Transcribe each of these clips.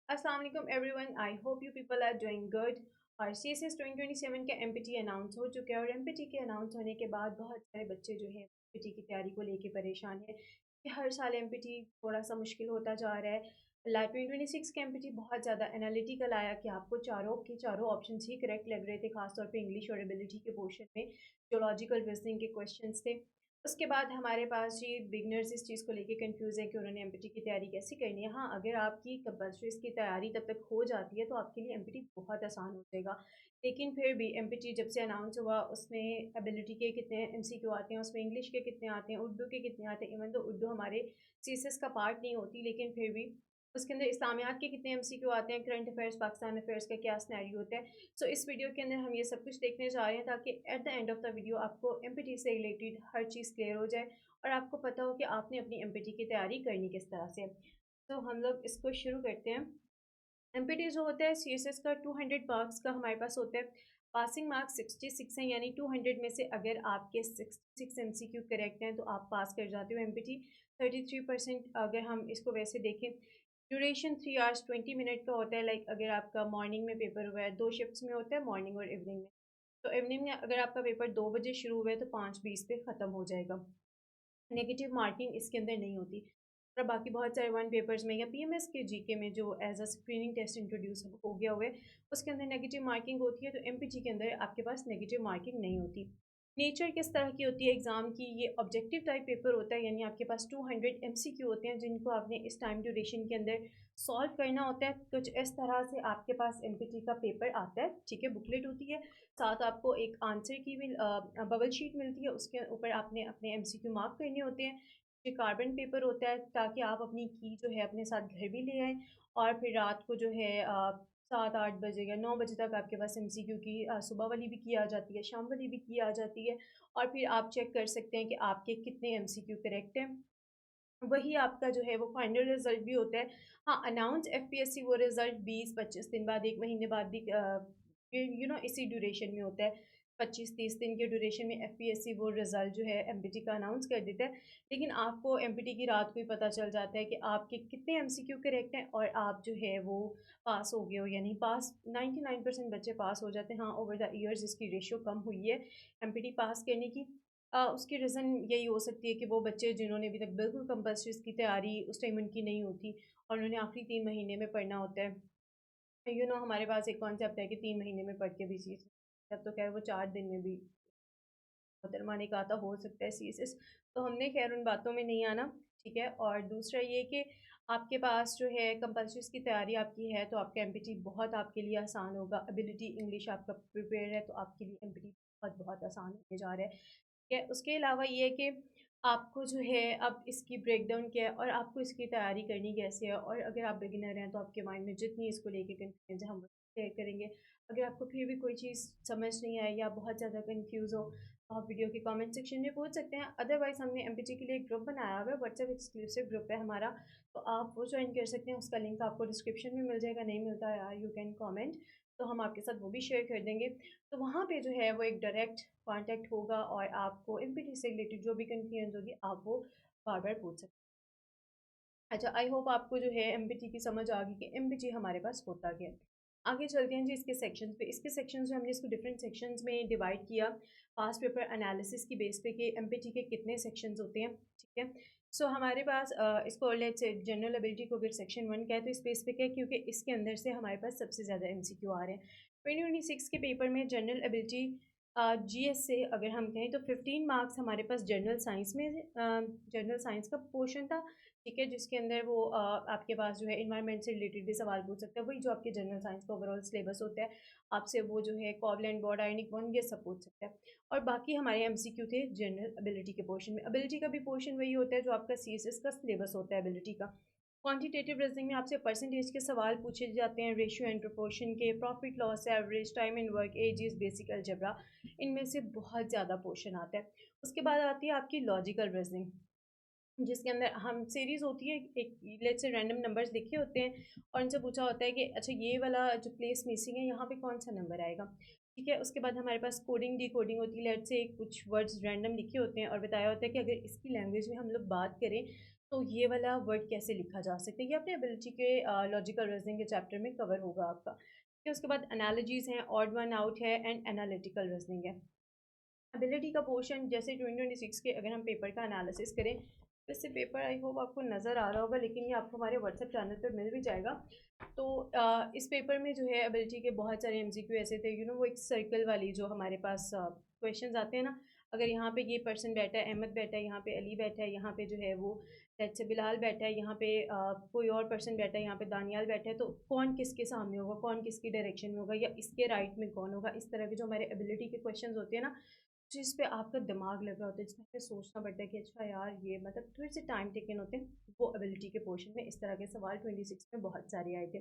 अस्सलाम वालेकुम everyone, I hope you people are doing good. और CSS 2027 का MPT अनाउंस हो चुका है और MPT के अनाउंस होने के बाद बहुत सारे बच्चे जो है MPT की तैयारी को लेके परेशान है कि हर साल MPT थोड़ा सा मुश्किल होता जा रहा है। लाइक 2026 का MPT बहुत ज़्यादा एनालिटिकल आया कि आपको चारों के चारों ऑप्शन ही करेक्ट लग रहे थे, खासतौर पे इंग्लिश और एबिलिटी के पोर्शन में जो लॉजिकल रीजनिंग के क्वेश्चंस थे। उसके बाद हमारे पास जी बिगनर्स इस चीज़ को लेके कंफ्यूज है कि उन्होंने एमपीटी की तैयारी कैसे करनी है। हाँ, अगर आपकी कंपल्सरी इसकी तैयारी तब तक हो जाती है तो आपके लिए एमपीटी बहुत आसान हो जाएगा। लेकिन फिर भी एमपीटी जब से अनाउंस हुआ उसमें एबिलिटी के कितने एमसीक्यू आते हैं, उसमें इंग्लिश के कितने आते हैं, उर्दू के कितने आते हैं। इवन तो उर्दू हमारे सीएसएस का पार्ट नहीं होती, लेकिन फिर भी उसके अंदर इस्लामियात के कितने एमसीक्यू आते हैं, करंट अफेयर्स, पाकिस्तान अफेयर्स का क्या सिनेरियो होता है। सो इस वीडियो के अंदर हम ये सब कुछ देखने जा रहे हैं ताकि at the end of the video आपको एमपीटी से रिलेटेड हर चीज़ क्लियर हो जाए और आपको पता हो कि आपने अपनी एमपीटी की तैयारी करनी किस तरह से। तो हम लोग इसको शुरू करते हैं। एमपीटी जो होता है सीएसएस का 200 मार्क्स का हमारे पास होता है। पासिंग मार्क्स 66 हैं, यानी 200 में से अगर आपके 66 एमसीक्यू करेक्ट हैं तो आप पास कर जाते हो एमपीटी। 33% अगर हम इसको वैसे देखें। ड्यूरेशन 3 आवर्स 20 मिनट का होता है। लाइक अगर आपका मॉर्निंग में पेपर हुआ है, दो शिफ्ट्स में होता है, मॉर्निंग और इवनिंग में। तो इवनिंग में अगर आपका पेपर 2 बजे शुरू हुआ है तो 5:20 पे ख़त्म हो जाएगा। नेगेटिव मार्किंग इसके अंदर नहीं होती। और बाकी बहुत सारे वन पेपर्स में या पीएमएस के जीके में जो as a screening test introduce हो गया हुआ है उसके अंदर नेगेटिव मार्किंग होती है, तो एमपीटी के अंदर आपके पास नेगेटिव मार्किंग नहीं होती। नेचर किस तरह की होती है एग्ज़ाम की, ये ऑब्जेक्टिव टाइप पेपर होता है, यानी आपके पास 200 एमसीक्यू होते हैं जिनको आपने इस टाइम ड्यूरेशन के अंदर सॉल्व करना होता है। कुछ इस तरह से आपके पास एमपीटी का पेपर आता है, ठीक है, बुकलेट होती है, साथ आपको एक आंसर की भी बबल शीट मिलती है, उसके ऊपर आपने अपने एमसीक्यू मार्क करने होते हैं। ये कार्बन पेपर होता है ताकि आप अपनी की जो है अपने साथ घर भी ले आएँ और फिर रात को जो है 7-8 बजे या 9 बजे तक आपके पास एमसीक्यू की सुबह वाली भी की आ जाती है, शाम वाली भी की आ जाती है। और फिर आप चेक कर सकते हैं कि आपके कितने एमसीक्यू करेक्ट हैं। वही आपका जो है वो फाइनल रिजल्ट भी होता है। हाँ, अनाउंस एफपीएससी वो रिजल्ट 20-25 दिन बाद, 1 महीने बाद भी इसी ड्यूरेशन में होता है। 25-30 दिन के ड्यूरेशन में एफपीएससी वो रिजल्ट जो है एमपीटी का अनाउंस कर देता है। लेकिन आपको एमपीटी की रात को ही पता चल जाता है कि आपके कितने एमसीक्यू करेक्ट हैं और आप जो है वो पास हो गए हो या नहीं पास। 99% बच्चे पास हो जाते हैं। हाँ, ओवर द ईयर्स इसकी रेशियो कम हुई है एमपीटी पास करने की। उसकी रीज़न यही हो सकती है कि वो बच्चे जिन्होंने अभी तक बिल्कुल कंपल्सरी की तैयारी उस टाइम उनकी नहीं होती और उन्होंने आखिरी 3 महीने में पढ़ना होता है। हमारे पास एक कॉन्सेप्ट है कि 3 महीने में पढ़ के भी सीएस, तब तो खैर वो 4 दिन में भी मोहतरमा ने कहा था हो सकता है सीएसएस। तो हमने खैर उन बातों में नहीं आना, ठीक है। और दूसरा ये कि आपके पास जो है कंपल्सरीज़ की तैयारी आपकी है तो आपका एमपीटी बहुत आपके लिए आसान होगा। एबिलिटी इंग्लिश आपका प्रिपेयर है तो आपके लिए एमपीटी बहुत बहुत आसान होने जा रहा है, ठीक है। उसके अलावा ये है कि आपको जो है अब इसकी ब्रेकडाउन क्या है और आपको इसकी तैयारी करनी कैसे है, और अगर आप बिगिनर हैं तो आपके माइंड में जितनी इसको लेके कन्फ्यूज है हम शेयर करेंगे। अगर आपको फिर भी कोई चीज़ समझ नहीं आए या बहुत ज़्यादा कन्फ्यूज़ हो तो आप वीडियो के कमेंट सेक्शन में पूछ सकते हैं। अदरवाइज़ हमने एमपीटी के लिए एक ग्रुप बनाया हुआ है, व्हाट्सएप एक्सक्लूसिव ग्रुप है हमारा, तो आप वो ज्वाइन कर सकते हैं। उसका लिंक आपको डिस्क्रिप्शन में मिल जाएगा, नहीं मिलता है यू कैन कॉमेंट, तो हम आपके साथ वो भी शेयर कर देंगे। तो वहाँ पे जो है वो एक डायरेक्ट कांटेक्ट होगा और आपको एमपीटी से रिलेटेड जो भी कन्फ्यूजन होगी आप वो बार बार पूछ सकते हैं। अच्छा, आई होप आपको जो है एमपीटी की समझ आ गई कि एमपीटी हमारे पास होता क्या है। आगे चलते हैं जी इसके सेक्शंस पे। इसके सेक्शंस में हमने इसको डिफरेंट सेक्शंस में डिवाइड किया पास्ट पेपर एनालिसिस की बेस पे कि एमपीटी के कितने सेक्शंस होते हैं, ठीक है। सो हमारे पास इसको लेट्स से जनरल एबिलिटी को अगर सेक्शन 1 का है तो इस बेस पे क्या है, क्योंकि इसके अंदर से हमारे पास सबसे ज़्यादा एमसीक्यू आ रहे हैं। 2026 के पेपर में जनरल एबिलिटी जीएस से अगर हम कहें तो 15 मार्क्स हमारे पास जनरल साइंस में जनरल साइंस का पोर्शन था, ठीक है, जिसके अंदर वो आपके पास जो है इन्वायरमेंट से रिलेटेड भी सवाल पूछ सकता है, वही जो आपके जनरल साइंस का ओवरऑल सिलेबस होता है। आपसे वो जो है कोवलेंट बॉन्ड आयनिक बॉन्ड ये सब पूछ सकता है। और बाकी हमारे एमसीक्यू थे जनरल एबिलिटी के पोर्शन में। एबिलिटी का भी पोर्शन वही होता है जो आपका सीएसएस का सिलेबस होता है एबिलिटी का। क्वांटिटेटिव रीजनिंग में आपसे परसेंटेज के सवाल पूछे जाते हैं, रेशियो एंड प्रोपोर्शन के, profit loss average, time and work, ages, basic algebra, इनमें से बहुत ज़्यादा पोर्शन आता है। उसके बाद आती है आपकी लॉजिकल रीजनिंग, जिसके अंदर हम सीरीज़ होती है, एक लेट्स से रैंडम नंबर्स लिखे होते हैं और इनसे पूछा होता है कि अच्छा ये वाला जो प्लेस मिसिंग है यहाँ पे कौन सा नंबर आएगा, ठीक है। उसके बाद हमारे पास कोडिंग डी कोडिंग होती है। लेट्स से कुछ वर्ड्स रैंडम लिखे होते हैं और बताया होता है कि अगर इसकी लैंग्वेज में हम लोग बात करें तो ये वाला वर्ड कैसे लिखा जा सकता है, ये अपने एबिलिटी के लॉजिकल रीजनिंग के चैप्टर में कवर होगा आपका। फिर उसके बाद एनालॉजीज हैं, ऑड वन आउट है एंड एनालिटिकल रीजनिंग है। एबिलिटी का पोर्शन जैसे 2026 के अगर हम पेपर का एनालिसिस करें, वैसे पेपर आई होप आपको नज़र आ रहा होगा, लेकिन ये आपको हमारे व्हाट्सएप चैनल पर मिल भी जाएगा। तो इस पेपर में जो है एबिलिटी के बहुत सारे एमसीक्यू ऐसे थे, वो एक सर्कल वाली जो हमारे पास क्वेश्चन आते हैं ना, अगर यहाँ पे ये पर्सन बैठा है, अहमद बैठा है, यहाँ पे अली बैठा है, यहाँ पे जो है वो लेट्स से बिलाल बैठा है, यहाँ पे कोई और पर्सन बैठा है, यहाँ पे दानियाल बैठा है, तो कौन किसके सामने होगा, कौन किसकी डायरेक्शन में होगा, या इसके राइट में कौन होगा, इस तरह के जो हमारे एबिलिटी के क्वेश्चन होते हैं ना, जिस पे आपका दिमाग लग रहा होता है, जिसमें सोचना पड़ता है कि अच्छा यार ये मतलब थोड़े से टाइम टेकन होते हैं, वो एबिलिटी के पोर्शन में इस तरह के सवाल 26 में बहुत सारे आए थे।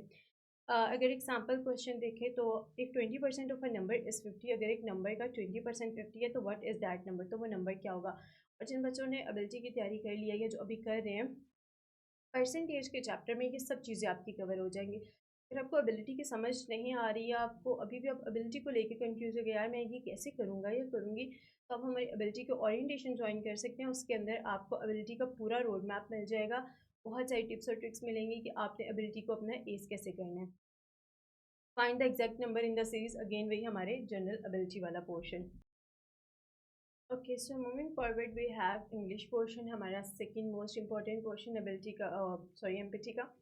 अगर एक सैम्पल क्वेश्चन देखें तो एक 20% ऑफ अ नंबर इज़ 50, अगर एक नंबर का 20% 50 है तो व्हाट इज़ दैट नंबर, तो वो नंबर क्या होगा। और जिन बच्चों ने एबिलिटी की तैयारी कर लिया है, जो अभी कर रहे हैं, परसेंटेज के चैप्टर में ये सब चीज़ें आपकी कवर हो जाएंगी। अगर आपको एबिलिटी की समझ नहीं आ रही है, आपको अभी भी आप एबिलिटी को लेके कंफ्यूज हो गया, यार मैं ये कैसे करूँगा या करूँगी, तो आप हमारी एबिलिटी के ओरिएंटेशन ज्वाइन कर सकते हैं। उसके अंदर आपको एबिलिटी का पूरा रोड मैप मिल जाएगा, बहुत सारी टिप्स और ट्रिक्स मिलेंगी कि आपने एबिलिटी को अपना एस कैसे करना है। Find the exact number in the series, again वही हमारे जनरल एबिलिटी वाला portion. Okay, so moving forward we have English portion, हमारा second most important portion ability का, सॉरी एमपीटी का।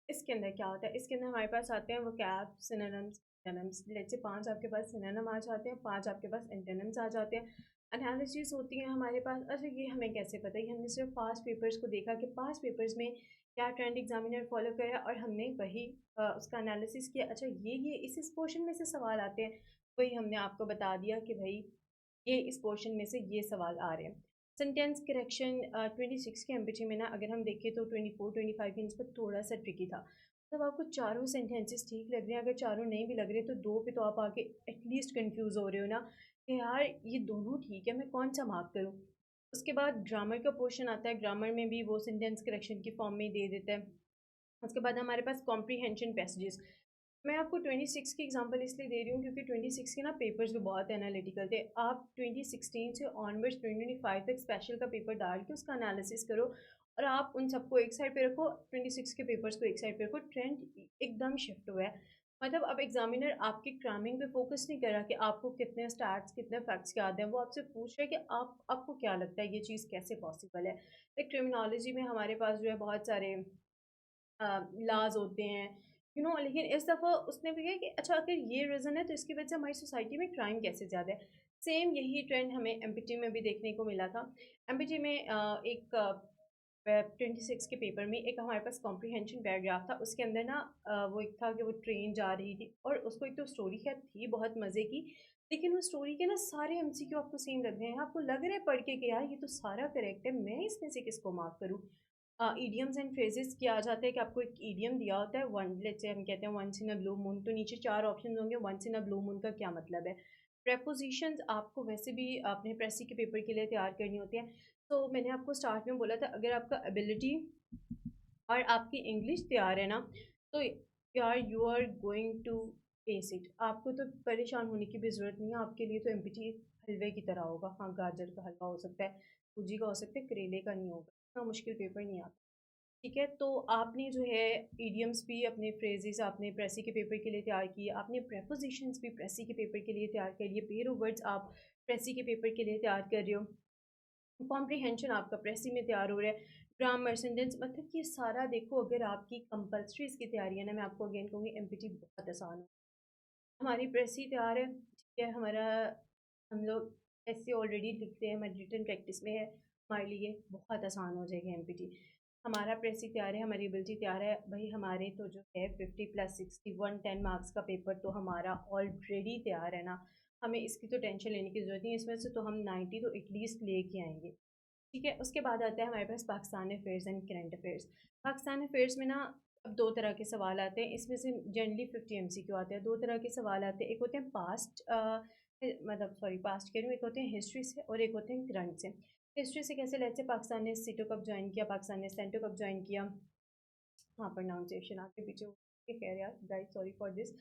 इसके अंदर क्या होता है, इसके अंदर हमारे पास आते हैं vocab, synonyms, antonyms. Let's say 5 आपके पास सिनोनिम आ जाते हैं, 5 आपके पास एंटोनिम्स आ जाते हैं। एनालिसिस होती है हमारे पास। अच्छा, ये हमें कैसे पता है, हमने सिर्फ पास्ट पेपर्स को देखा कि पास्ट पेपर्स में क्या ट्रेंड एग्जामिनर फॉलो करा और हमने वही उसका एनालिसिस किया। अच्छा, ये इस पोर्शन में से सवाल आते हैं, वही हमने आपको बता दिया कि भाई ये इस पोर्शन में से ये सवाल आ रहे हैं। सेंटेंस करेक्शन 26 के एमपीटी में ना अगर हम देखें तो 24 25 के पर थोड़ा सा ट्रिकी था। मतलब आपको चारों सेंटेंसेस ठीक लग रहे हैं, अगर चारों नहीं भी लग रहे तो दो पे तो आप आके एटलीस्ट कंफ्यूज हो रहे हो ना कि यार ये दोनों ठीक है, मैं कौन सा मार्क करूँ। उसके बाद ग्रामर का पोर्शन आता है, ग्रामर में भी वो सेंटेंस करेक्शन की फॉर्म में दे देता है। उसके बाद हमारे पास कॉम्प्रीहेंशन पैसेजेस। मैं आपको 26 की एग्जांपल इसलिए दे रही हूँ क्योंकि 26 के ना पेपर्स भी बहुत एनालिटिकल थे। आप 2016 से ऑनवर्ड्स 2025 तक स्पेशल का पेपर डाल के उसका एनालिसिस करो और आप उन सबको एक साइड पे रखो, 26 के पेपर्स को एक साइड पे रखो, ट्रेंड एकदम शिफ्ट हुआ है। मतलब अब एग्जामिनर आपकी क्रैमिंग पे फोकस नहीं कर रहा कि आपको कितने स्टैट्स कितने फैक्ट्स याद हैं, वो आपसे पूछ रहा है कि आपको क्या लगता है ये चीज़ कैसे पॉसिबल है। एक क्रिमिनोलॉजी में हमारे पास जो है बहुत सारे लाज होते हैं, लेकिन इस दफ़ा उसने भी कहा कि अच्छा अगर ये रीज़न है तो इसकी वजह से हमारी सोसाइटी में क्राइम कैसे ज़्यादा है। सेम यही ट्रेंड हमें एमपीटी में भी देखने को मिला था। एमपीटी में एक 26 के पेपर में एक हमारे पास कॉम्प्रीहेंशन पैराग्राफ था, उसके अंदर ना वो एक था कि वो ट्रेन जा रही थी और उसको एक तो स्टोरी खैर थी बहुत मज़े की, लेकिन वो स्टोरी के ना सारे एमसीक्यू आपको सेम लग रहे हैं, आपको लग रहा है पढ़ के कि यार ये तो सारा करेक्ट है, मैं इसमें से किसको मार्क करूँ। ईडियम्स एंड फ्रेजेस किया जाता है कि आपको एक ईडियम दिया होता है, वन लेट्स से हम कहते हैं once in a blue moon, तो नीचे 4 ऑप्शन होंगे, once in a blue moon का क्या मतलब है। प्रेपोजिशंस आपको वैसे भी अपने प्रेसी के पेपर के लिए तैयार करनी होती है। तो मैंने आपको स्टार्ट में बोला था अगर आपका एबिलिटी और आपकी इंग्लिश तैयार है ना, तो यार you are going to ace it, आपको तो परेशान होने की भी ज़रूरत नहीं है। आपके लिए तो एमपीटी हलवे की तरह होगा। हाँ, गाजर का हलवा हो सकता है, सूजी का हो सकता है, करेले का नहीं होगा, इतना मुश्किल पेपर नहीं आता। ठीक है, तो आपने जो है ईडियम्स भी अपने फ्रेजेस आपने प्रेसी के पेपर के लिए तैयार किए, आपने प्रेपोजिशंस भी प्रेसी के पेपर के लिए तैयार कर लिए, पेयर ऑफ वर्ड्स आप प्रेसी के पेपर के लिए तैयार कर रहे हो, कॉम्प्रीहेंशन आपका प्रेसी में तैयार हो रहा है, ग्रामर सेंटेंस, मतलब ये सारा देखो अगर आपकी कंपल्सरी इसकी तैयारी है ना, मैं आपको अगेन कहूँगी एमपीटी बहुत आसान है। हमारी प्रेसी तैयार है, ठीक है, हमारा हम लोग ऐसे ऑलरेडी लिखते हैं, हमारी रिटन प्रैक्टिस में है, हमारे लिए बहुत आसान हो जाएगी एमपीटी। हमारा प्रेसी तैयार है, हमारी एबिलिटी तैयार है, भाई हमारे तो जो है 50 + 60 110 मार्क्स का पेपर तो हमारा ऑलरेडी तैयार है ना, हमें इसकी तो टेंशन लेने की ज़रूरत नहीं है, इसमें से तो हम 90 तो एटलीस्ट लेके आएंगे। ठीक है, उसके बाद आता है हमारे पास Pakistan affairs and current affairs. Pakistan affairs में ना अब दो तरह के सवाल आते हैं, इसमें से जनरली 50 एमसीक्यू आते हैं। दो तरह के सवाल आते हैं, एक होते हैं पास्ट, मतलब सॉरी पास्ट कह रही हूँ, एक होते हैं हिस्ट्री से और एक होते हैं करंट से। हिस्ट्री से कैसे, लेट्स से पाकिस्तान ने सीटो कब ज्वाइन किया, पाकिस्तान ने सेंटो कब ज्वाइन किया, हाँ प्रोनाउंसिएशन आगे पीछे खैर यार गाइस, सॉरी फॉर दिस।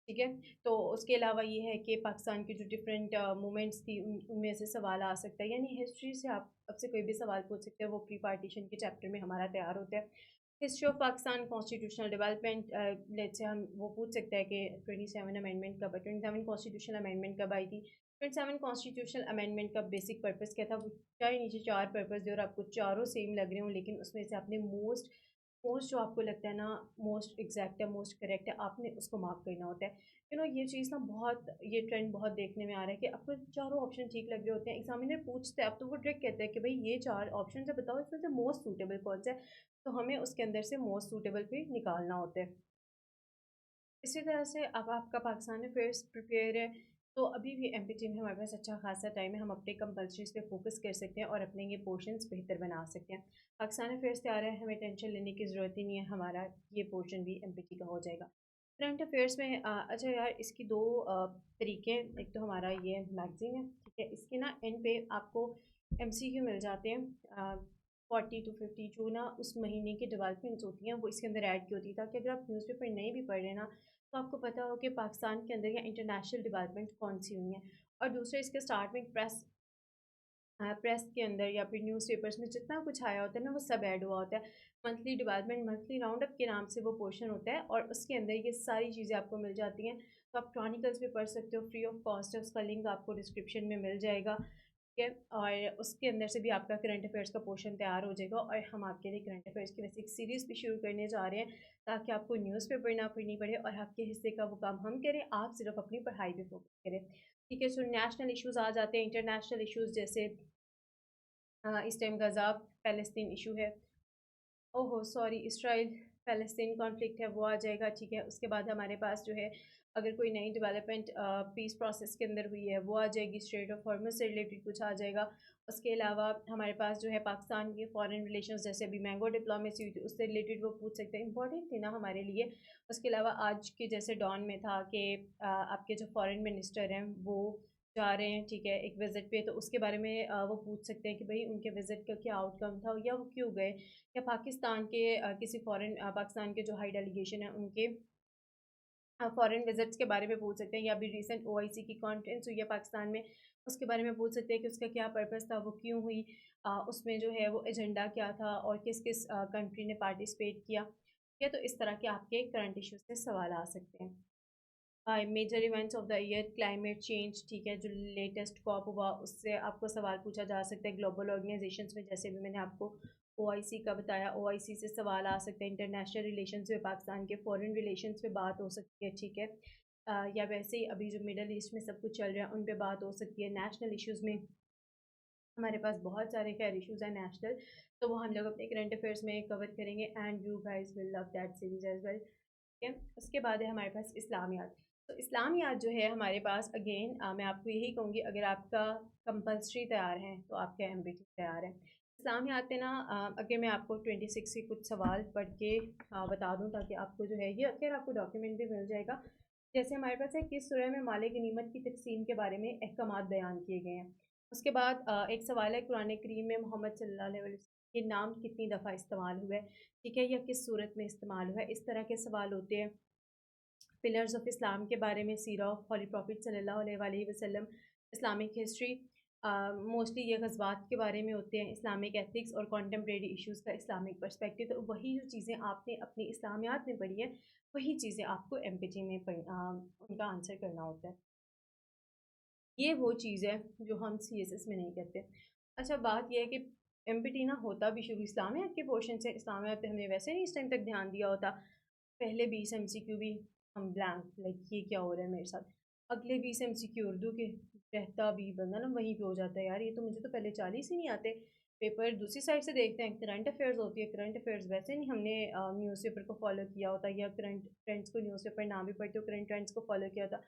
ठीक है। तो उसके अलावा ये है कि पाकिस्तान की जो डिफरेंट मूवमेंट्स थी उनमें से सवाल आ सकता है, यानी हिस्ट्री से आप आपसे कोई भी सवाल पूछ सकते हैं, वो प्री पार्टीशन के चैप्टर में हमारा तैयार होता है। History of Pakistan constitutional development, let's say हम वो पूछ सकते हैं कि 27 अमेंडमेंट कब, 27 कॉन्स्टिट्यूशनल अमेंडमेंट कब आई थी, 27 कॉन्स्टिट्यूशनल अमेंडमेंट का बेसिक पर्पस क्या था, वो चाहे नीचे चार पर्पस दे और आपको चारों सेम लग रहे हो, लेकिन उसमें से आपने मोस्ट मोस्ट जो आपको लगता है ना मोस्ट एग्जैक्ट है, मोस्ट करेक्ट है, आपने उसको मार्क करना होता है। ये चीज़ ना बहुत, ये ट्रेंड बहुत देखने में आ रहा है कि आपको चारों ऑप्शन ठीक लग रहे होते हैं, एग्जामिनर पूछते हैं, अब तो वो ट्रिक कहते हैं कि भाई ये चार ऑप्शन से बताओ इसमें से मोस्ट सूटेबल कौन सा है, तो हमें उसके अंदर से मोस्ट सूटेबल पे निकालना होता है। इसी तरह से अब आपका पाकिस्तान अफेयर्स प्रिपेयर है, तो अभी भी एमपीटी में हमारे पास अच्छा खासा टाइम है, हम अपने कंपल्सरीज पे फोकस कर सकते हैं और अपने ये पोर्शंस बेहतर बना सकते हैं। पाकिस्तान अफेयर्स तैयार है, हमें टेंशन लेने की ज़रूरत ही नहीं है, हमारा ये पोर्शन भी एमपीटी का हो जाएगा। करंट अफेयर्स में अच्छा यार, इसकी दो तरीके हैं, एक तो हमारा ये मैगजीन है, ठीक है, इसके ना एंड पे आपको एमसीक्यू मिल जाते हैं 40 to 50, जो ना उस महीने की डेवलपमेंट्स होती हैं वो इसके अंदर ऐड की होती है, ताकि अगर आप न्यूज़पेपर नहीं भी पढ़ रहे ना, तो आपको पता हो कि पाकिस्तान के अंदर या इंटरनेशनल डेवलपमेंट कौन सी हुई हैं। और दूसरा, इसके स्टार्ट में प्रेस के अंदर या फिर न्यूज़पेपर्स में जितना कुछ आया होता है ना, वो सब ऐड हुआ होता है। Monthly development, monthly round up के नाम से वो पोर्शन होता है, और उसके अंदर ये सारी चीज़ें आपको मिल जाती हैं। तो आप क्रॉनिकल्स भी पढ़ सकते हो, फ्री ऑफ कॉस्ट है, उसका लिंक आपको डिस्क्रिप्शन में मिल जाएगा, ठीक है। और उसके अंदर से भी आपका करंट अफेयर्स का पोर्शन तैयार हो जाएगा, और हम आपके लिए करंट अफेयर्स की वैसे एक सीरीज़ भी शुरू करने जा रहे हैं, ताकि आपको न्यूज़पेपर ना पढ़नी पड़े और आपके हिस्से का वो काम हम करें, आप सिर्फ अपनी पढ़ाई पे फोकस करें, ठीक है। सो नेशनल इश्यूज़ आ जाते हैं, इंटरनेशनल इश्यूज़ जैसे इस टाइम गज़ा फ़लस्तीन इशू है, ओहो सॉरी, इसराइल फ़लस्तीन कॉन्फ्लिक्ट है, वो आ जाएगा, ठीक है। उसके बाद हमारे पास जो है, अगर कोई नई डेवलपमेंट पीस प्रोसेस के अंदर हुई है, वो आ जाएगी, स्ट्रेट ऑफ हॉर्मुज़ से रिलेटेड कुछ आ जाएगा। उसके अलावा हमारे पास जो है पाकिस्तान के फॉरेन रिलेशंस, जैसे अभी मैंगो डिप्लोमेसी हुई थी, उससे रिलेटेड वो पूछ सकते हैं, इंपॉर्टेंट थी ना हमारे लिए। उसके अलावा आज के जैसे डॉन में था कि आपके जो फॉरेन मिनिस्टर हैं वो जा रहे हैं, ठीक है, एक विज़िट पे, तो उसके बारे में वो पूछ सकते हैं कि भाई उनके विज़िट का क्या आउटकम था, या वो क्यों गए, या पाकिस्तान के किसी फॉरेन पाकिस्तान के जो हाई डेलीगेशन है उनके फॉरेन विजिट्स के बारे में पूछ सकते हैं, या अभी रिसेंट ओआईसी की कॉन्फ्रेंस हुई है पाकिस्तान में, उसके बारे में पूछ सकते हैं कि उसका क्या पर्पस था, वो क्यों हुई, उसमें जो है वो एजेंडा क्या था, और किस किस कंट्री ने पार्टिसिपेट किया, ठीक है। तो इस तरह के आपके करंट इश्यूज से सवाल आ सकते हैं। Major events of the year, climate change, ठीक है, जो लेटेस्ट कॉप हुआ उससे आपको सवाल पूछा जा सकता है, ग्लोबल ऑर्गेनाइजेशंस में, जैसे भी मैंने आपको ओआईसी का बताया, ओआईसी से सवाल आ सकते हैं, इंटरनेशनल रिलेशंस में पाकिस्तान के फॉरेन रिलेशंस पे बात हो सकती है, ठीक है। या वैसे ही अभी जो मिडल ईस्ट में सब कुछ चल रहा है उन पे बात हो सकती है। नेशनल इश्यूज़ में हमारे पास बहुत सारे खैर इश्यूज़ हैं नेशनल, तो वो हम लोग अपने करंट अफेयर्स में कवर करेंगे, and you guys will love that series as well, ठीक है। उसके बाद है हमारे पास इस्लामियात। तो इस्लामियात जो है हमारे पास अगेन, मैं आपको यही कहूँगी, अगर आपका कंपल्सरी तैयार है तो आपका एमपीटी तैयार है। इस्लामियात में ना अगर मैं आपको 26 के कुछ सवाल पढ़ के बता दूँ, ताकि आपको जो है ये अगर आपको डॉक्यूमेंट भी मिल जाएगा। जैसे हमारे पास है, किस सूरह में माले गनीमत की तकसीम के बारे में अहकामात बयान किए गए हैं। उसके बाद एक सवाल है, कुरान करीम में मोहम्मद सल्लल्लाहु अलैहि वसल्लम के नाम कितनी दफ़ा इस्तेमाल हुआ है, ठीक है, या किस सूरत में इस्तेमाल हुआ है, इस तरह के सवाल होते हैं। पिलर्स ऑफ इस्लाम के बारे में, सीरा ऑफ हॉली प्रॉफिट सल्लल्लाहु अलैहि वसल्लम, इस्लामिक हिस्ट्री, मोस्टली ये गज़वात के बारे में होते हैं, इस्लामिक एथिक्स और कॉन्टेम्प्रेरी इश्यूज़ का इस्लामिक पर्सपेक्टिव। तो वही जो चीज़ें आपने अपनी इस्लामियात में पढ़ी है, वही चीज़ें आपको एमपीटी में उनका आंसर करना होता है। ये वो चीज़ है जो हम सीएसएस में नहीं करते। अच्छा, बात ये है कि एमपीटी ना होता भी शुरू इस्लामियात के पोर्शन से, इस्लामियात पे हमने वैसे नहीं इस टाइम तक ध्यान दिया होता। पहले 20 एमसीक्यू भी हम ब्लैंक, लाइक ये क्या हो रहा है मेरे साथ। अगले 20 एमसीक्यू उर्दू के, रहता भी बंदा ना वहीं पे हो जाता है, यार ये तो मुझे तो पहले 40 ही नहीं आते। पेपर दूसरी साइड से देखते हैं, करंट अफेयर्स होती है, करंट अफेयर्स वैसे नहीं हमने न्यूज़पेपर को फॉलो किया होता, या करंट ट्रेंड्स को न्यूज़पेपर ना भी पढ़ते हो, करंट ट्रेंड्स को फॉलो किया होता।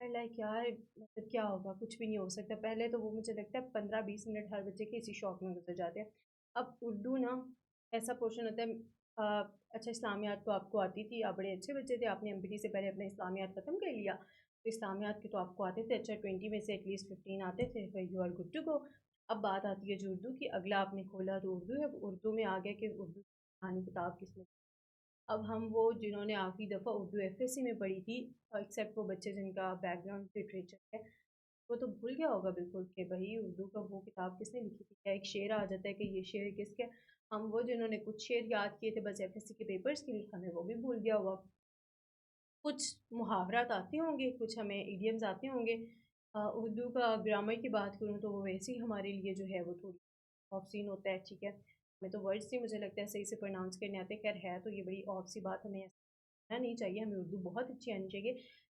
लाइक यार, मतलब क्या होगा, कुछ भी नहीं हो सकता। पहले तो वो मुझे लगता है 15-20 मिनट हर बच्चे के इसी शौक में गुजर जाते हैं। अब उर्दू ना ऐसा पोर्शन होता है, अच्छा इस्लामियात तो आपको आती थी, आप बड़े अच्छे बच्चे थे, आपने एमपीटी से पहले अपना इस्लामियात ख़त्म कर लिया, तो इस्लामियात के तो आपको आते थे, अच्छा 20 में से एटलीस्ट 15 आते थे, फिर you are good to go. अब बात आती है जो उर्दू की, अगला आपने खोला तो उर्दू है, उर्दू में आ गया कि उर्दू कहानी किताब किसने अब हम वो जिन्होंने आखिरी दफ़ा उर्दू एफएससी में पढ़ी थी, एक्सेप्ट वो बच्चे जिनका बैकग्राउंड लिटरेचर है, वो तो भूल गया होगा बिल्कुल कि भाई उर्दू का वो किताब किसने लिखी थी, क्या एक शेर आ जाता है कि ये शेर किसका। हम वो जिन्होंने कुछ शेर याद किए थे बस एफएससी के पेपर्स के लिए, हमें वो भी भूल गया होगा। कुछ मुहावरात आते होंगे, कुछ हमें इडियम्स आते होंगे। उर्दू का ग्रामर की बात करूँ तो वो वैसे ही हमारे लिए जो है वो थोड़ी ऑफ सीन होता है, ठीक है। हमें तो वर्ड्स ही मुझे लगता है सही से प्रोनाउंस करने आते हैं। खैर है तो ये बड़ी ऑफ सी बात, हमें ऐसा नहीं चाहिए, हमें उर्दू बहुत अच्छी आनी चाहिए।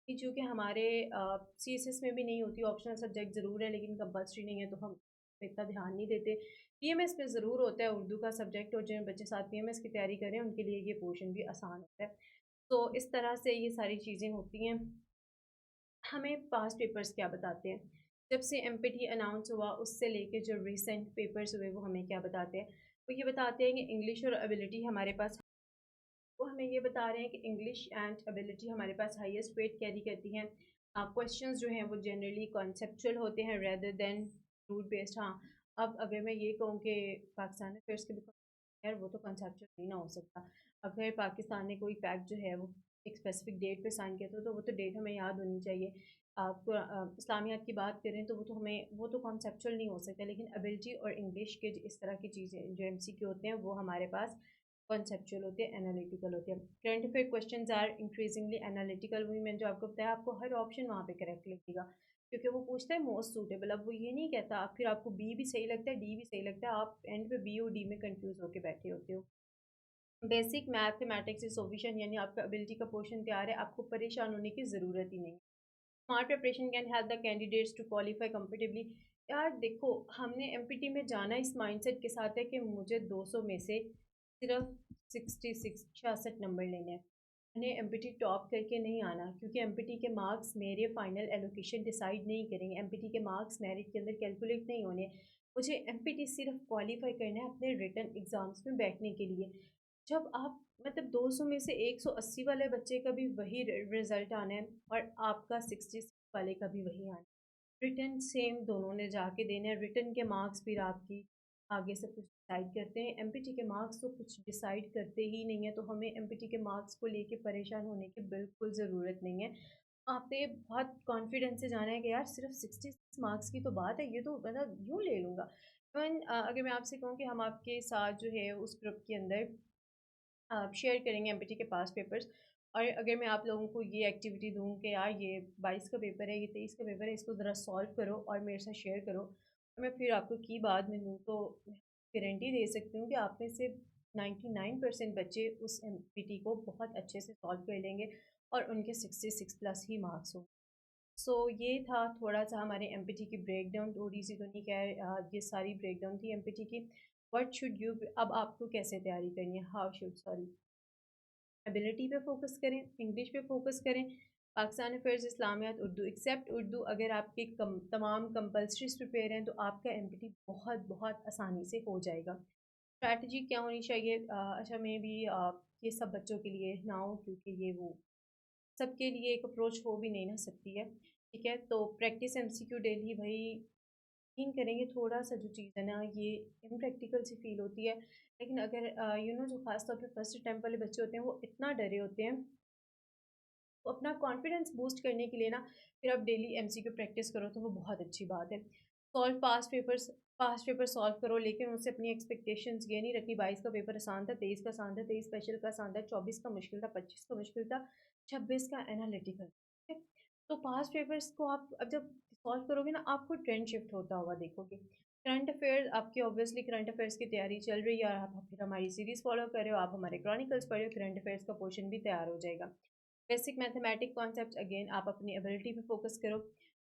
कि चूँकि हमारे सीएसएस में भी नहीं होती, ऑप्शनल सब्जेक्ट ज़रूर है लेकिन कंपल्सरी नहीं है, तो हम इतना ध्यान नहीं देते। पीएमएस में ज़रूर होता है उर्दू का सब्जेक्ट, और जिन बच्चे साथ पीएमएस की तैयारी करें उनके लिए ये पोर्शन भी आसान होता है। तो इस तरह से ये सारी चीज़ें होती हैं। हमें पास्ट पेपर्स क्या बताते हैं, जब से एमपीटी अनाउंस हुआ उससे लेके जो रिसेंट पेपर्स हुए वो हमें क्या बताते हैं। वो ये बताते हैं कि इंग्लिश और एबिलिटी हमारे पास, वो हमें ये बता रहे हैं कि इंग्लिश एंड एबिलिटी हमारे पास हाईएस्ट वेट कैरी करती हैं। क्वेश्चंस जो हैं वो जनरली कॉन्सेप्चुअल होते हैं रेदर देन रूट बेस्ड। हाँ, अब अगर मैं ये कहूँ कि पाकिस्तान अफेयर्स के भी, यार वो तो कॉन्सेप्चुअल नहीं ना हो सकता। अगर पाकिस्तान ने कोई फैक्ट जो है वो एक स्पेसिफिक डेट पे साइन किया था तो वो तो डेट हमें याद होनी चाहिए। आप इस्लामियात की बात करें तो वो तो हमें, वो तो कॉन्सेप्चुअल नहीं हो सकता। लेकिन एबिलिटी और इंग्लिश के इस तरह की चीज़ें जो एमसीक्यू होते हैं वो हमारे पास कॉन्सेप्चुअल होते हैं, एनालिटिकल होते हैं। Current affair questions are increasingly analytical, वही मैंने जो आपको बताया, आपको हर ऑप्शन वहाँ पे करेक्ट लगेगा क्योंकि वो पूछता है मोस्ट सूटेबल। अब वो ये नहीं कहता फिर आपको बी भी सही लगता है डी भी सही लगता है, आप एंड पे बी और डी में कंफ्यूज होकर बैठे होते हो। बेसिक मैथमेटिक्स इज सॉल्यूशन, यानी आपका एबिलिटी का पोर्शन तैयार है, आपको परेशान होने की ज़रूरत ही नहीं। Smart preparation can help the candidates to qualify comfortably. यार देखो, हमने एमपीटी में जाना इस माइंडसेट के साथ है कि मुझे 200 में से सिर्फ 66 नंबर लेने हैं। मैंने एमपीटी टॉप करके नहीं आना, क्योंकि एमपीटी के मार्क्स मेरे फाइनल एलोकेशन डिसाइड नहीं करेंगे, एमपीटी के मार्क्स मेरिट के अंदर कैलकुलेट नहीं होने। मुझे एमपीटी सिर्फ क्वालिफाई करना है अपने रिटन एग्ज़ाम्स में बैठने के लिए। जब आप मतलब 200 में से 180 वाले बच्चे का भी वही रिजल्ट आना है और आपका 66 वाले का भी वही आना है, रिटन सेम दोनों ने जाके देने हैं। रिटन के मार्क्स फिर आपकी आगे सब कुछ डिसाइड करते हैं, एमपीटी के मार्क्स तो कुछ डिसाइड करते ही नहीं है। तो हमें एमपीटी के मार्क्स को लेके परेशान होने की बिल्कुल ज़रूरत नहीं है। आपने बहुत कॉन्फिडेंस से जाना है कि यार सिर्फ 66 मार्क्स की तो बात है, ये तो मतलब यूँ ले लूँगा। इवन अगर मैं आपसे कहूँ कि हम आपके साथ जो है उस ग्रुप के अंदर आप शेयर करेंगे एमपीटी के पास पेपर्स, और अगर मैं आप लोगों को ये एक्टिविटी दूँ कि यार ये 22 का पेपर है, ये 23 का पेपर है, इसको ज़रा सॉल्व करो और मेरे साथ शेयर करो, और मैं फिर आपको की बाद में दूँ, तो गारंटी दे सकती हूँ कि आप में से 99% बच्चे उस एमपीटी को बहुत अच्छे से सॉल्व कर लेंगे और उनके 66 प्लस ही मार्क्स हों। सो ये था थोड़ा सा हमारे एमपीटी की ब्रेक डाउन, थोड़ी सी तो नहीं कह, ये सारी ब्रेक डाउन थी एमपीटी की। व्हाट शुड यू, अब आपको कैसे तैयारी करनी है, हाउ शुड, सॉरी, एबिलिटी पे फोकस करें, इंग्लिश पे फोकस करें, पाकिस्तान अफेयर्स, इस्लामियात, उर्दू, एक्सेप्ट उर्दू अगर आपके तमाम कंपल्सरीज प्रिपेयर हैं तो आपका एमपीटी बहुत बहुत आसानी से हो जाएगा। स्ट्रैटेजी क्या होनी चाहिए, अच्छा मे भी ये सब बच्चों के लिए ना हो, क्योंकि ये वो सबके लिए एक अप्रोच हो भी नहीं ना सकती है, ठीक है। तो प्रैक्टिस एमसीक्यू डेली, भाई यकीन करेंगे थोड़ा सा जो चीज़ है ना ये इम्प्रैक्टिकल सी फील होती है। लेकिन अगर यू नो जो खास तौर पे फर्स्ट अटैम्प्ट वाले बच्चे होते हैं वो इतना डरे होते हैं, तो अपना कॉन्फिडेंस बूस्ट करने के लिए ना फिर आप डेली एमसीक्यू प्रैक्टिस करो तो वो बहुत अच्छी बात है। सॉल्व पास्ट पेपर सॉल्व करो, लेकिन उससे अपनी एक्सपेक्टेशंस ये नहीं रखी 22 का पेपर आसान था, 23 का आसान था, 23 स्पेशल का आसान था, 24 का मुश्किल था, 25 का मुश्किल था, 26 का एनालिटिकल, ठीक है। तो पास्ट पेपर्स को आप अब जब सॉल्व करोगे ना आपको ट्रेंड शिफ्ट होता हुआ देखोगे। करंट अफेयर आपकी, ऑब्वियसली करंट अफेयर्स की तैयारी चल रही है और आप फिर हमारी सीरीज़ फॉलो कर रहे हो, आप हमारे क्रॉनिकल्स पढ़ रहे हो, करंट अफेयर्स का पोर्शन भी तैयार हो जाएगा। बेसिक मैथमेटिक कॉन्सेप्ट अगेन आप अपनी एबिलिटी पे फोकस करो।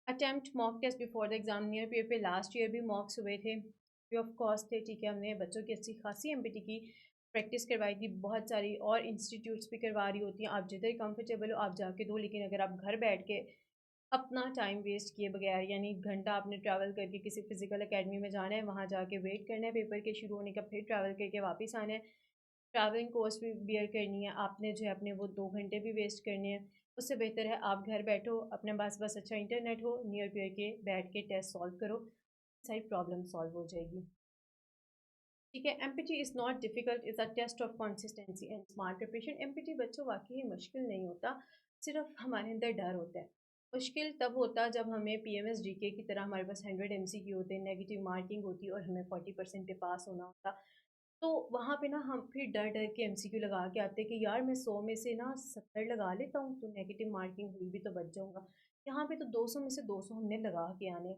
Attempt mock test before the exam, नियर पीयर पे लास्ट ईयर भी मॉक्स हुए थे, फ्री ऑफ कॉस्ट थे, ठीक है। हमने बच्चों की अच्छी खासी एमपीटी की प्रैक्टिस करवाई थी, बहुत सारी और इंस्टीट्यूट्स भी करवा रही होती हैं, आप जिधर कंफर्टेबल हो आप जाके दो। लेकिन अगर आप घर बैठ के अपना टाइम वेस्ट किए बगैर, यानी घंटा आपने ट्रैवल करके किसी फिजिकल एकेडमी में जाना है, वहाँ जाके वेट करना है पेपर के शुरू होने का, फिर ट्रैवल करके वापस आना है, ट्रैवलिंग कॉस्ट भी बियर करनी है आपने, जो है अपने वो 2 घंटे भी वेस्ट करने हैं। उससे बेहतर है आप घर बैठो, अपने पास बस अच्छा इंटरनेट हो, नियर पेयर के बैठ के टेस्ट सॉल्व करो, सारी प्रॉब्लम सॉल्व हो जाएगी। ठीक है। MPT is not difficult, is a test of consistency and smart preparation. MPT बच्चों वाकई मुश्किल नहीं होता, सिर्फ हमारे अंदर डर होता है। मुश्किल तब होता जब हमें पीएमएस जीके की तरह हमारे पास 100 एमसीक्यू होते हैं, नेगेटिव मार्किंग होती और हमें 40% पे पास होना होता। तो वहाँ पे ना हम फिर डर डर के एमसीक्यू लगा के आते कि यार मैं 100 में से ना 70 लगा लेता हूँ तो नेगेटिव मार्किंग हुई भी तो बच जाऊँगा। यहाँ पे तो 200 में से 200 हमने लगा के आने।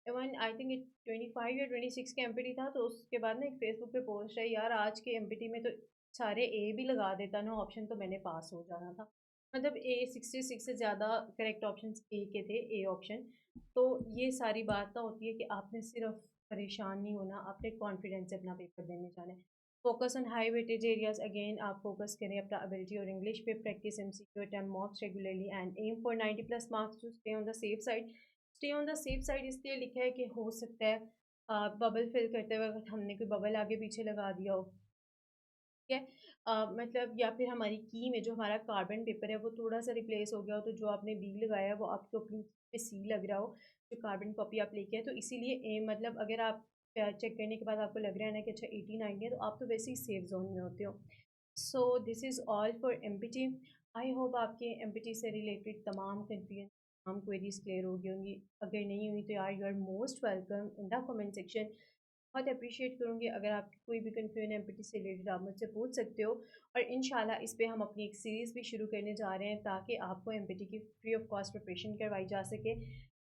इवन आई थिंक 25 या 26 का एमपीटी था, तो उसके बाद ना एक फेसबुक पे पोस्ट है, यार आज के एमपीटी में तो सारे ए भी लगा देता ना ऑप्शन तो मैंने पास हो जाना था। मतलब ए 66 से ज़्यादा करेक्ट ऑप्शन ए के थे, ए ऑप्शन। तो ये सारी बात ना होती है कि आपने सिर्फ परेशान नहीं होना, आपने कॉन्फिडेंस से अपना पेपर देने जाना है। Focus on high weightage areas, again आप फोकस करें अपना एबिलिटी और इंग्लिश पे, practise MCQ attempt mocks regularly and aim for 90 plus marks to stay on the safe side. Stay on the safe side इसलिए लिखा है कि हो सकता है बबल फिल करते वक्त हमने कोई बबल आगे पीछे लगा दिया हो, ठीक है। मतलब या फिर हमारी की में जो हमारा कार्बन पेपर है वो थोड़ा सा रिप्लेस हो गया हो, तो जो आपने बी लगाया है वो आपको अपनी पे सी लग रहा हो, जो कार्बन कॉपी आप लेके आए, तो इसीलिए ए मतलब अगर आप चेक करने के बाद आपको लग रहा है ना कि अच्छा 89 है, तो आप तो वैसे ही सेफ जोन में होते हो। So this is all for MPT. I hope आपके एमपीटी से रिलेटेड तमाम कन्फ्यूजन, तमाम क्वेरीज क्लियर हो गई होंगी। अगर नहीं हुई तो यार you are most welcome in the comment section. बहुत अप्रिशिएट करूँगी अगर आपकी कोई भी कन्फ्यूजन एमपीटी से रिलेटेड आप मुझसे पूछ सकते हो। और इंशाल्लाह इस पे हम अपनी एक सीरीज़ भी शुरू करने जा रहे हैं ताकि आपको एमपीटी की फ्री ऑफ कॉस्ट प्रिपरेशन करवाई जा सके।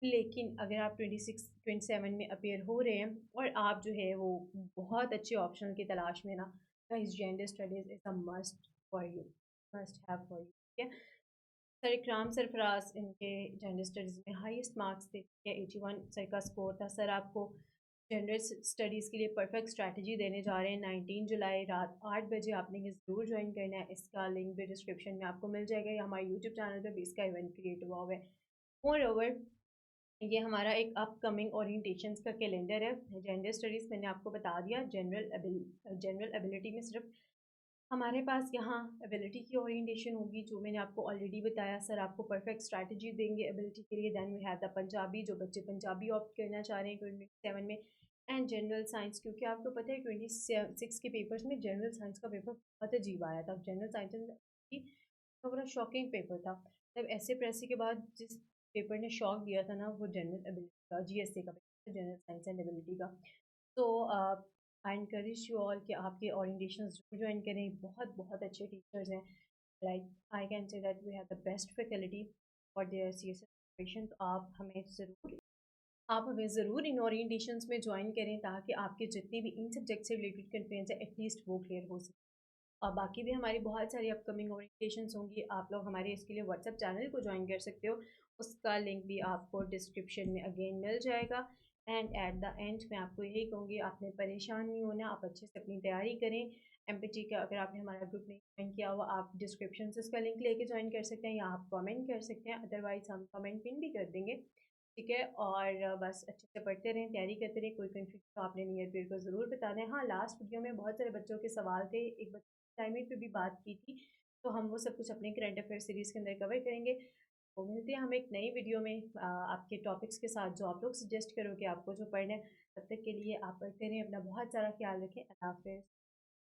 लेकिन अगर आप 26 27 में अपेयर हो रहे हैं और आप जो है वो बहुत अच्छे ऑप्शनल की तलाश में ना, guys gender studies is a must for you, must have for you, ठीक है। सर इकराम सरफराज इनके जेंडर स्टडीज़ में हाईएस्ट मार्क्स थे, 81 सर का स्कोर था। सर आपको जनरल स्टडीज़ के लिए परफेक्ट स्ट्रैटेजी देने जा रहे हैं। 19 जुलाई रात 8 बजे आपने ये ज़रूर ज्वाइन करना है। इसका लिंक भी डिस्क्रिप्शन में आपको मिल जाएगा, या हमारे यूट्यूब चैनल पे भी इसका इवेंट क्रिएट हुआ हुआ है। मोर ओवर, ये हमारा एक अपकमिंग ओरिएंटेशंस का कैलेंडर है। जेंडर स्टडीज़ मैंने आपको बता दिया। जनरल एबिलिटी में सिर्फ हमारे पास यहाँ एबिलिटी की ओरिएंटेशन होगी, जो मैंने आपको ऑलरेडी बताया। सर आपको परफेक्ट स्ट्रैटेजी देंगे एबिलिटी के लिए। Then we have the Punjabi, जो बच्चे पंजाबी ऑप्ट करना चाह रहे हैं 27 में। एंड जनरल साइंस, क्योंकि आपको पता है 26 के पेपर्स में जनरल साइंस का पेपर बहुत अजीब आया था। जनरल साइंस का बड़ा शॉकिंग पेपर था। तब ऐसे प्रेसी के बाद जिस पेपर ने शॉक दिया था ना, वो जनरल एबिलिटी का, जीएसए का paper, general science and ability का। तो आई एनकरेज यू ऑल कि आपके ओरिएंटेशन जरूर ज्वाइन करें। बहुत बहुत अच्छे टीचर्स हैं, like I can say that we have the best faculty for their CSA preparation. तो आप हमें ज़रूर इन ओरिएंटेशंस में ज्वाइन करें ताकि आपके जितने भी इन सब्जेक्ट से रिलेटेड कन्फ्यूजन है एटलीस्ट वो क्लियर हो सके। और बाकी भी हमारी बहुत सारी अपकमिंग ओरिएंटेशंस होंगी। आप लोग हमारे इसके लिए व्हाट्सएप चैनल को ज्वाइन कर सकते हो, उसका लिंक भी आपको डिस्क्रिप्शन में अगेन मिल जाएगा। एंड एट द एंड मैं आपको यही कहूँगी, आपने परेशान नहीं होना, आप अच्छे से अपनी तैयारी करें। एमपीटी का अगर आपने हमारा ग्रुप नहीं ज्वाइन किया हुआ, आप डिस्क्रिप्शन से उसका लिंक लेके ज्वाइन कर सकते हैं, या आप कमेंट कर सकते हैं, अदरवाइज हम कमेंट पिन भी कर देंगे, ठीक है। और बस अच्छे से पढ़ते रहें, तैयारी करते रहें। कोई कन्फ्यूजन तो आपने नियर पीरियड को ज़रूर बता दें। हाँ, लास्ट वीडियो में बहुत सारे बच्चों के सवाल थे, एक क्लाइमेट पे भी बात की थी, तो हम वो सब कुछ अपने करंट अफेयर सीरीज़ के अंदर कवर करेंगे। तो मिलते हैं हम एक नई वीडियो में आपके टॉपिक्स के साथ जो आप लोग सजेस्ट करोगे आपको जो पढ़ना है। तब तक के लिए आप पढ़ते रहें, अपना बहुत सारा ख्याल रखें। अल्लाह हाफ़िज़।